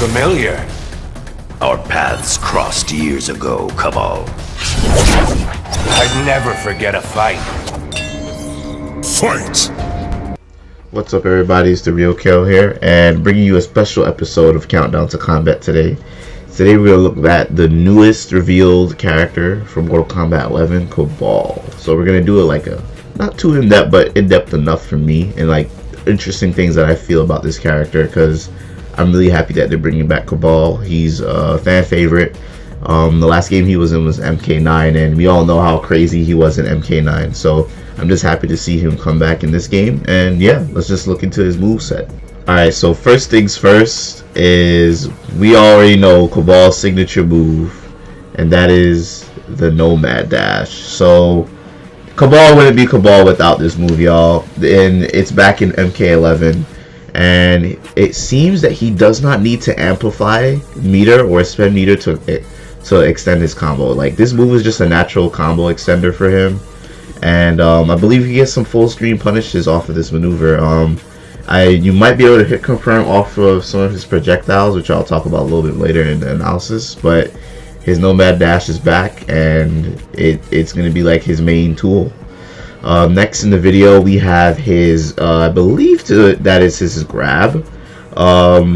familiar. Our paths crossed years ago, Kabal. I'd never forget a fight. Fight! What's up, everybody? It's theRealKaaayle here, and bringing you a special episode of Countdown to Kombat today. Today we're going to look at the newest revealed character from Mortal Kombat 11, Kabal. So we're going to do it like a, not too in-depth, but in-depth enough for me, and like interesting things that I feel about this character, because I'm really happy that they're bringing back Kabal. He's a fan favorite. The last game he was in was MK9, and we all know how crazy he was in MK9, so I'm just happy to see him come back in this game. And yeah, let's just look into his moveset. Alright, so first things first is we already know Kabal's signature move, and that is the Nomad Dash. So Kabal wouldn't be Kabal without this move, y'all, and it's back in MK11. And it seems that he does not need to amplify meter or spend meter to extend his combo. Like, this move is just a natural combo extender for him, and I believe he gets some full screen punishes off of this maneuver. You might be able to hit confirm off of some of his projectiles, which I'll talk about a little bit later in the analysis, but his Nomad Dash is back, and it's going to be like his main tool. Next in the video we have his, I believe that is his grab.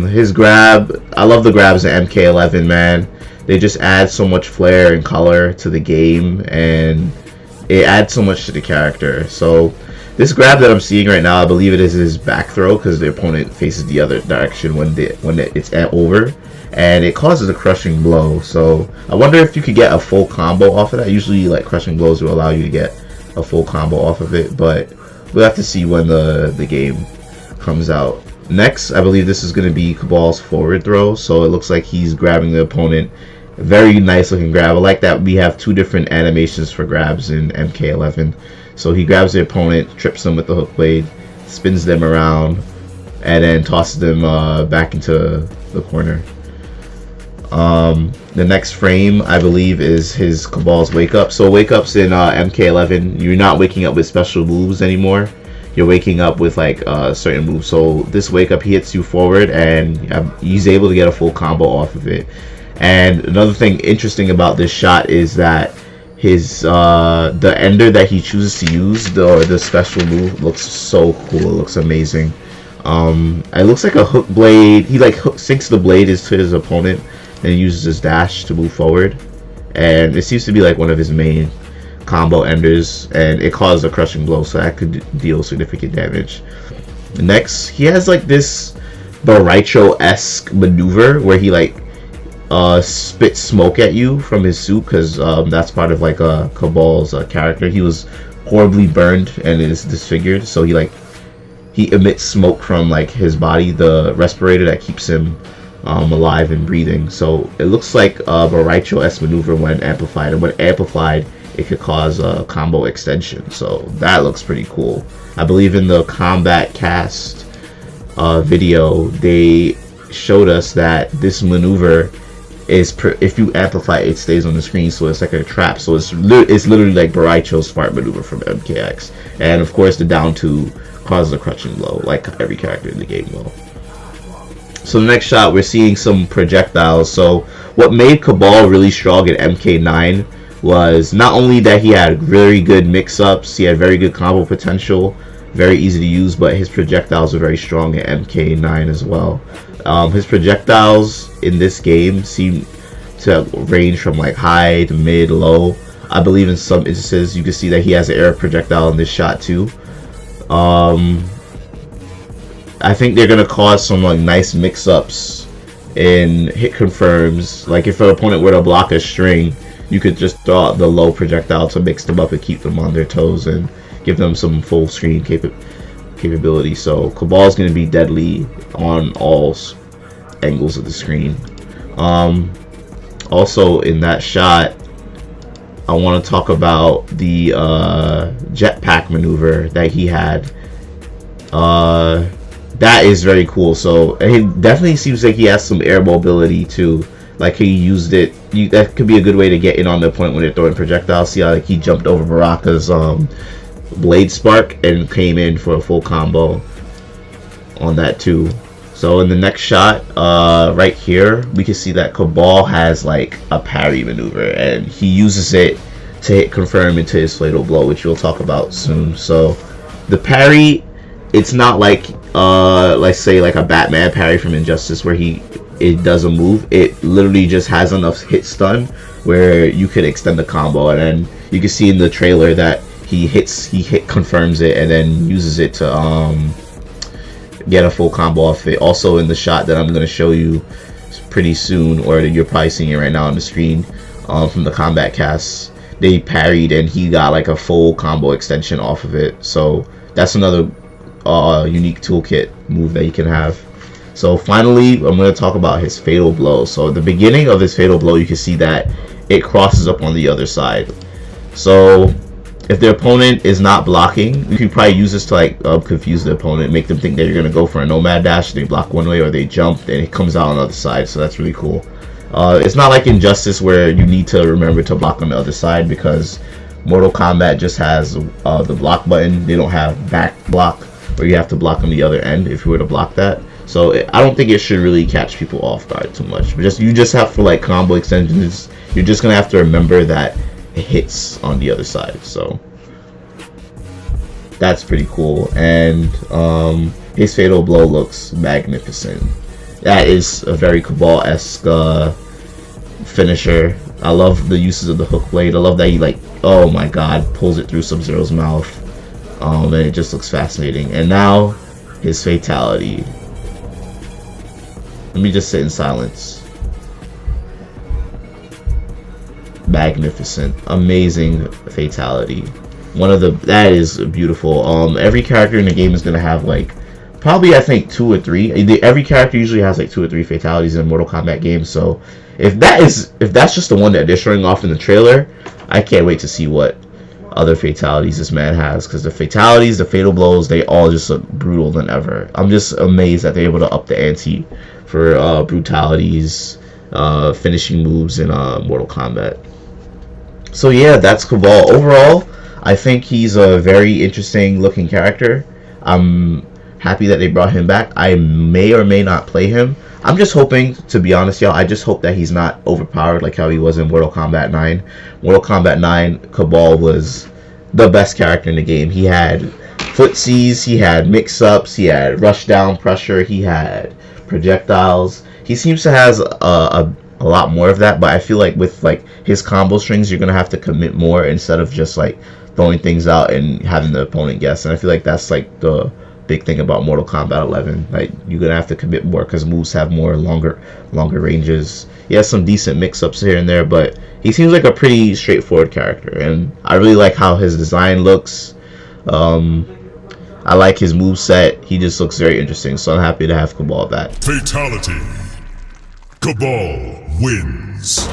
His grab, I love the grabs in MK11, man. They just add so much flair and color to the game, and it adds so much to the character. So this grab that I'm seeing right now, I believe it is his back throw, because the opponent faces the other direction when it's over, and it causes a crushing blow. So I wonder if you could get a full combo off of that. Usually, like, crushing blows will allow you to get a full combo off of it, but we'll have to see when the game comes out. Next, I believe this is going to be Kabal's forward throw. So it looks like he's grabbing the opponent. Very nice looking grab. I like that we have two different animations for grabs in MK11. So he grabs the opponent, trips them with the hook blade, spins them around, and then tosses them back into the corner. The next frame, I believe, is his Kabal's wake up. So wake ups in MK11, you're not waking up with special moves anymore. You're waking up with like certain moves. So this wake up, he hits you forward, and he's able to get a full combo off of it. And another thing interesting about this shot is that his the ender that he chooses to use, the special move, looks so cool. It looks amazing. It looks like a hook blade. He like sinks the blade to his opponent and uses his dash to move forward, and it seems to be like one of his main combo enders, and it causes a crushing blow, so that could deal significant damage. Next, he has like this Baraicho-esque maneuver where he like spits smoke at you from his suit, because that's part of like Kabal's character. He was horribly burned and is disfigured, so he emits smoke from like his body, the respirator that keeps him alive and breathing. So it looks like a Baraicho-esque maneuver when amplified, and when amplified it could cause a combo extension. So that looks pretty cool. I believe in the Combat Cast video they showed us that this maneuver is, if you amplify it stays on the screen, so it's like a trap. So it's literally like Baraicho's fart maneuver from MKX, and of course the down 2 causes a crushing blow like every character in the game will. So the next shot, we're seeing some projectiles. So what made Kabal really strong in MK9 was not only that he had very good mix-ups, he had very good combo potential, very easy to use, but his projectiles are very strong in MK9 as well. His projectiles in this game seem to range from like high to mid, low. I believe in some instances you can see that he has an air projectile in this shot too. I think they're gonna cause some like nice mix-ups in hit confirms. Like if an opponent were to block a string, you could just throw out the low projectile to mix them up and keep them on their toes and give them some full screen capability. So Kabal's gonna be deadly on all angles of the screen. Also in that shot, I want to talk about the jetpack maneuver that he had. That is very cool. So it definitely seems like he has some air mobility too. Like he used it. That could be a good way to get in on the opponent when they're throwing projectiles. See how like he jumped over Baraka's blade spark and came in for a full combo on that too. So So in the next shot, right here, we can see that Kabal has like a parry maneuver, and he uses it to hit confirm into his fatal blow, which we'll talk about soon. So the parry, it's not like let's say like a Batman parry from Injustice where it does a move. It literally just has enough hit stun where you could extend the combo, and then you can see in the trailer that he confirms it and then uses it to get a full combo off it. Also in the shot that I'm going to show you pretty soon, or you're probably seeing it right now on the screen, from the combat cast, they parried and he got like a full combo extension off of it. So that's another unique toolkit move that you can have. So finally, I'm going to talk about his fatal blow. So at the beginning of his fatal blow, you can see that it crosses up on the other side. So if the opponent is not blocking, you can probably use this to like confuse the opponent, make them think that you're going to go for a nomad dash. They block one way or they jump, and it comes out on the other side. So that's really cool. It's not like Injustice where you need to remember to block on the other side, because Mortal Kombat just has the block button. They don't have back block where you have to block on the other end if you were to block that. So I don't think it should really catch people off guard too much. But you just have for like combo extensions, you're just gonna have to remember that it hits on the other side. So that's pretty cool. And his fatal blow looks magnificent. That is a very Kabal-esque finisher. I love the uses of the hook blade. I love that he, like, oh my god, pulls it through Sub-Zero's mouth. And it just looks fascinating. And now his fatality. Let me just sit in silence. Magnificent, amazing fatality. That is beautiful. Every character in the game is gonna have like probably, I think, 2 or 3. Every character usually has like 2 or 3 fatalities in Mortal Kombat games. So if that's just the one that they're showing off in the trailer, I can't wait to see what other fatalities this man has, because the fatalities, the fatal blows, they all just look brutal than ever. I'm just amazed that they're able to up the ante for brutalities, finishing moves in Mortal Kombat. So yeah, that's Kabal. Overall, I think he's a very interesting looking character. I'm happy that they brought him back. I may or may not play him. I'm just hoping, to be honest, y'all, I just hope that he's not overpowered like how he was in Mortal Kombat 9. Mortal Kombat 9, Kabal was the best character in the game. He had footsies, he had mix-ups, he had rush down pressure, he had projectiles. He seems to has a lot more of that, but I feel like with like his combo strings, you're gonna have to commit more instead of just like throwing things out and having the opponent guess. And I feel like that's like the big thing about Mortal Kombat 11. Like, you're gonna have to commit more because moves have more longer ranges. He has some decent mix-ups here and there, but he seems like a pretty straightforward character, and I really like how his design looks. I like his moveset. He just looks very interesting, so I'm happy to have Kabal back. Fatality. Kabal wins.